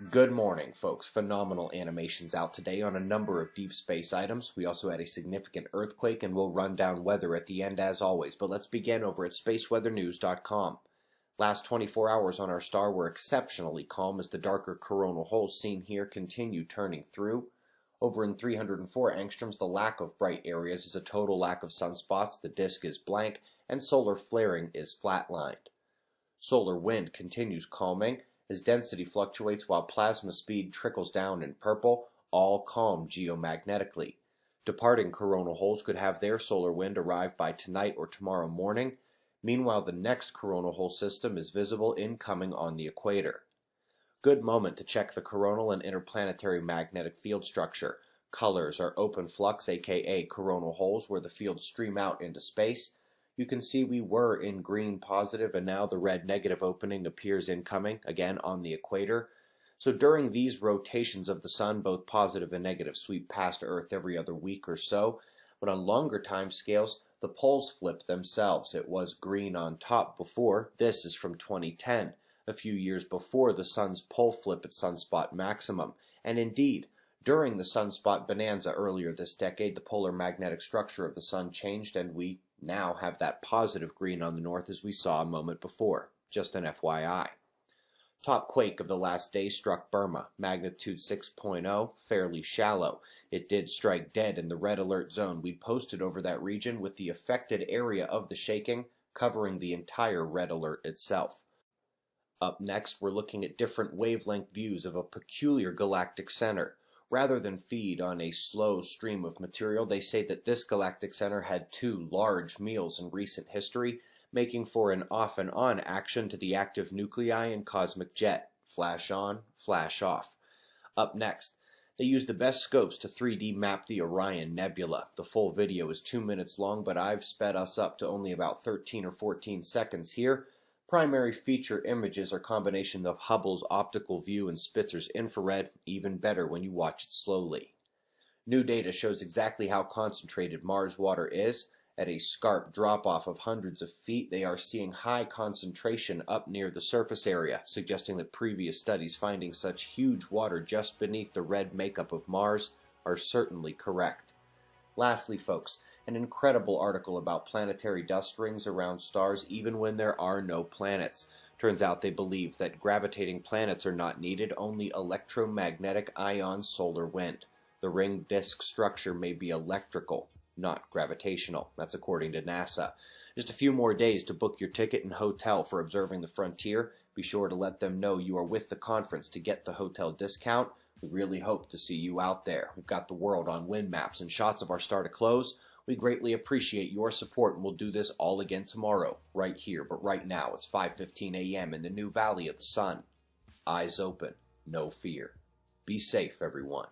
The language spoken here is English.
Good morning, folks. Phenomenal animations out today on a number of deep space items. We also had a significant earthquake, and we'll run down weather at the end as always. But let's begin over at spaceweathernews.com. Last 24 hours on our star were exceptionally calm as the darker coronal holes seen here continue turning through. Over in 304 angstroms, the lack of bright areas is a total lack of sunspots, the disk is blank, and solar flaring is flatlined. Solar wind continues calming as density fluctuates while plasma speed trickles down in purple, all calm geomagnetically. Departing coronal holes could have their solar wind arrive by tonight or tomorrow morning. Meanwhile, the next coronal hole system is visible incoming on the equator. Good moment to check the coronal and interplanetary magnetic field structure. Colors are open flux, aka coronal holes, where the fields stream out into space. You can see we were in green positive, and now the red negative opening appears incoming, again on the equator. So during these rotations of the sun, both positive and negative sweep past Earth every other week or so, but on longer time scales, the poles flip themselves. It was green on top before. This is from 2010, a few years before the sun's pole flip at sunspot maximum. And indeed, during the sunspot bonanza earlier this decade, the polar magnetic structure of the sun changed, and we now have that positive green on the north as we saw a moment before. Just an FYI. Top quake of the last day struck Burma, magnitude 6.0, fairly shallow. It did strike dead in the red alert zone we posted over that region, with the affected area of the shaking covering the entire red alert itself. Up next, we're looking at different wavelength views of a peculiar galactic center. Rather than feed on a slow stream of material, they say that this galactic center had two large meals in recent history, making for an off and on action to the active nuclei and cosmic jet. Flash on, flash off. Up next, they used the best scopes to 3D map the Orion Nebula. The full video is 2 minutes long, but I've sped us up to only about 13 or 14 seconds here. Primary feature images are a combination of Hubble's optical view and Spitzer's infrared, even better when you watch it slowly. New data shows exactly how concentrated Mars water is. At a scarp drop-off of hundreds of feet, they are seeing high concentration up near the surface area, suggesting that previous studies finding such huge water just beneath the red makeup of Mars are certainly correct. Lastly, folks, an incredible article about planetary dust rings around stars even when there are no planets. Turns out they believe that gravitating planets are not needed, only electromagnetic ion solar wind. The ring disk structure may be electrical, not gravitational. That's according to NASA. Just a few more days to book your ticket and hotel for Observing the Frontier. Be sure to let them know you are with the conference to get the hotel discount. We really hope to see you out there. We've got the world on wind maps and shots of our star to close. We greatly appreciate your support, and we'll do this all again tomorrow, right here. But right now, it's 5:15 a.m. in the new Valley of the Sun. Eyes open, no fear. Be safe, everyone.